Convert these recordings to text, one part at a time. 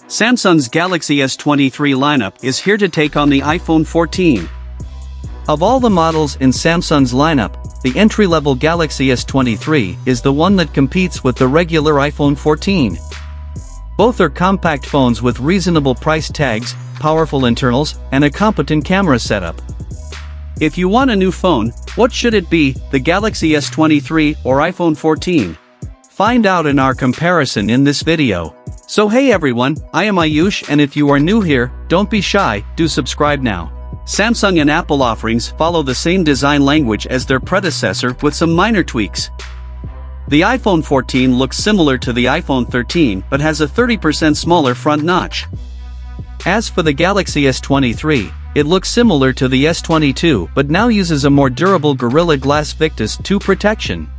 Samsung's Galaxy S23 lineup is here to take on the iPhone 14. Of all the models in Samsung's lineup, the entry-level Galaxy S23 is the one that competes with the regular iPhone 14. Both are compact phones with reasonable price tags, powerful internals, and a competent camera setup. If you want a new phone, what should it be, the Galaxy S23 or iPhone 14? Find out in our comparison in this video. So hey everyone, I am Ayush, and if you are new here, don't be shy, do subscribe now. Samsung and Apple offerings follow the same design language as their predecessor with some minor tweaks. The iPhone 14 looks similar to the iPhone 13 but has a 30% smaller front notch. As for the Galaxy S23, it looks similar to the S22 but now uses a more durable Gorilla Glass Victus 2 protection.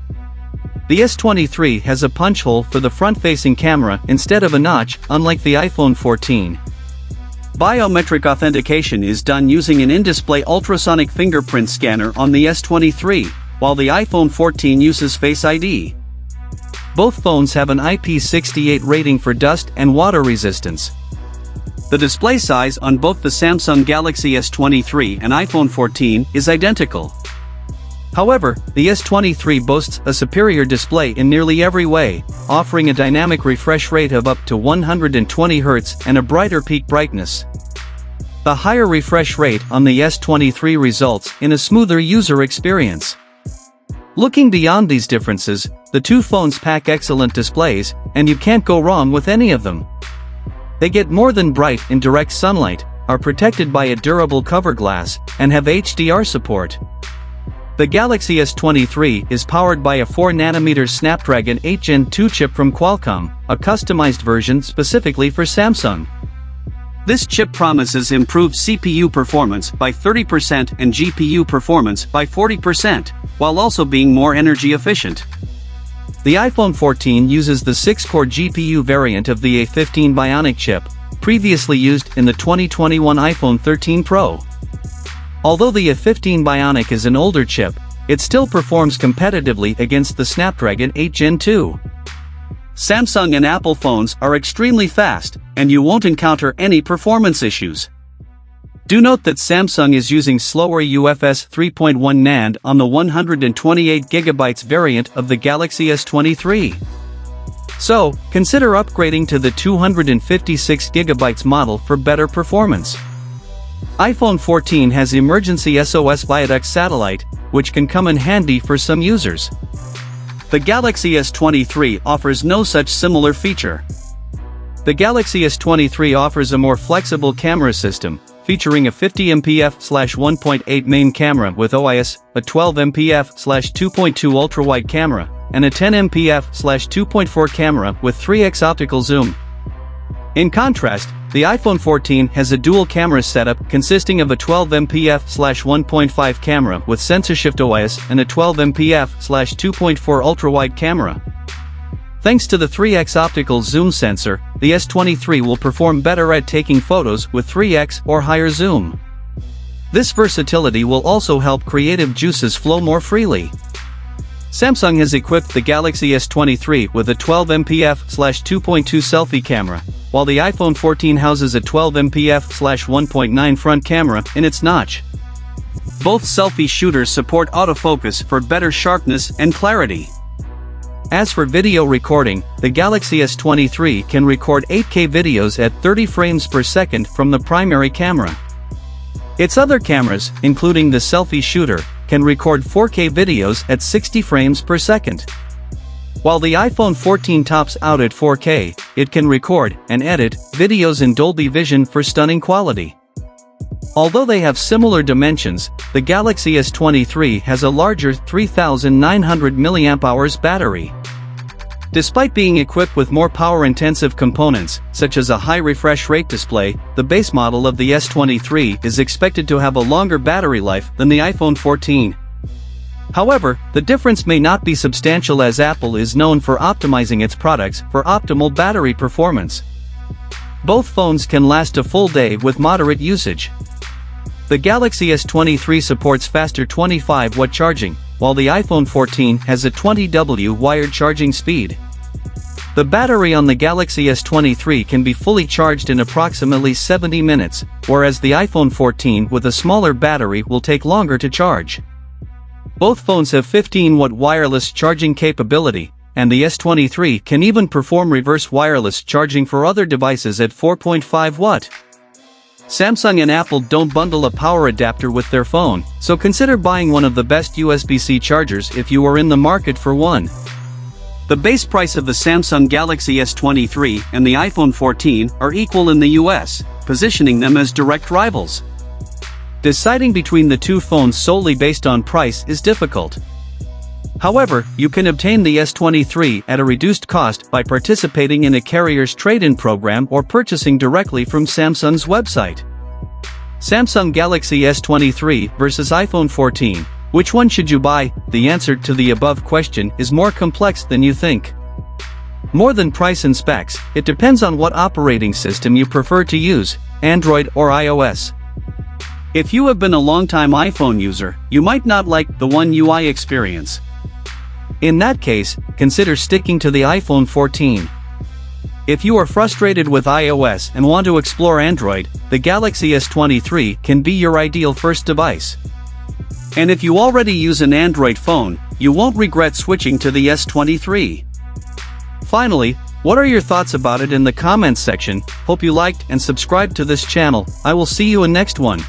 The S23 has a punch hole for the front-facing camera instead of a notch, unlike the iPhone 14. Biometric authentication is done using an in-display ultrasonic fingerprint scanner on the S23, while the iPhone 14 uses Face ID. Both phones have an IP68 rating for dust and water resistance. The display size on both the Samsung Galaxy S23 and iPhone 14 is identical. However, the S23 boasts a superior display in nearly every way, offering a dynamic refresh rate of up to 120 Hz and a brighter peak brightness. The higher refresh rate on the S23 results in a smoother user experience. Looking beyond these differences, the two phones pack excellent displays, and you can't go wrong with any of them. They get more than bright in direct sunlight, are protected by a durable cover glass, and have HDR support. The Galaxy S23 is powered by a 4nm Snapdragon 8 Gen 2 chip from Qualcomm, a customized version specifically for Samsung. This chip promises improved CPU performance by 30% and GPU performance by 40%, while also being more energy efficient. The iPhone 14 uses the 6-core GPU variant of the A15 Bionic chip, previously used in the 2021 iPhone 13 Pro. Although the A15 Bionic is an older chip, it still performs competitively against the Snapdragon 8 Gen 2. Samsung and Apple phones are extremely fast, and you won't encounter any performance issues. Do note that Samsung is using slower UFS 3.1 NAND on the 128GB variant of the Galaxy S23. So, consider upgrading to the 256GB model for better performance. iPhone 14 has emergency SOS via duct satellite, which can come in handy for some users. The Galaxy S23 offers no such similar feature. The Galaxy S23 offers a more flexible camera system, featuring a 50MP f/1.8 main camera with OIS, a 12MP f/2.2 ultra-wide camera, and a 10MP f/2.4 camera with 3x optical zoom. In contrast, the iPhone 14 has a dual camera setup consisting of a 12MP f/1.5 camera with sensor shift OIS and a 12MP f/2.4 ultra-wide camera. Thanks to the 3x optical zoom sensor, the S23 will perform better at taking photos with 3x or higher zoom. This versatility will also help creative juices flow more freely. Samsung has equipped the Galaxy S23 with a 12MP f/2.2 selfie camera, while the iPhone 14 houses a 12MP f/1.9 front camera in its notch. Both selfie shooters support autofocus for better sharpness and clarity. As for video recording, the Galaxy S23 can record 8K videos at 30 frames per second from the primary camera. Its other cameras, including the selfie shooter, can record 4K videos at 60 frames per second. While the iPhone 14 tops out at 4K, it can record and edit videos in Dolby Vision for stunning quality. Although they have similar dimensions, the Galaxy S23 has a larger 3900 mAh battery. Despite being equipped with more power-intensive components, such as a high refresh rate display, the base model of the S23 is expected to have a longer battery life than the iPhone 14. However, the difference may not be substantial as Apple is known for optimizing its products for optimal battery performance. Both phones can last a full day with moderate usage. The Galaxy S23 supports faster 25W charging, while the iPhone 14 has a 20W wired charging speed. The battery on the Galaxy S23 can be fully charged in approximately 70 minutes, whereas the iPhone 14 with a smaller battery will take longer to charge. Both phones have 15-watt wireless charging capability, and the S23 can even perform reverse wireless charging for other devices at 4.5 watt. Samsung and Apple don't bundle a power adapter with their phone, so consider buying one of the best USB-C chargers if you are in the market for one. The base price of the Samsung Galaxy S23 and the iPhone 14 are equal in the US, positioning them as direct rivals. Deciding between the two phones solely based on price is difficult. However, you can obtain the S23 at a reduced cost by participating in a carrier's trade-in program or purchasing directly from Samsung's website. Samsung Galaxy S23 versus iPhone 14. Which one should you buy? The answer to the above question is more complex than you think. More than price and specs, it depends on what operating system you prefer to use, Android or iOS. If you have been a long-time iPhone user, you might not like the One UI experience. In that case, consider sticking to the iPhone 14. If you are frustrated with iOS and want to explore Android, the Galaxy S23 can be your ideal first device. And if you already use an Android phone, you won't regret switching to the S23. Finally, what are your thoughts about it in the comments section? Hope you liked and subscribed to this channel. I will see you in next one.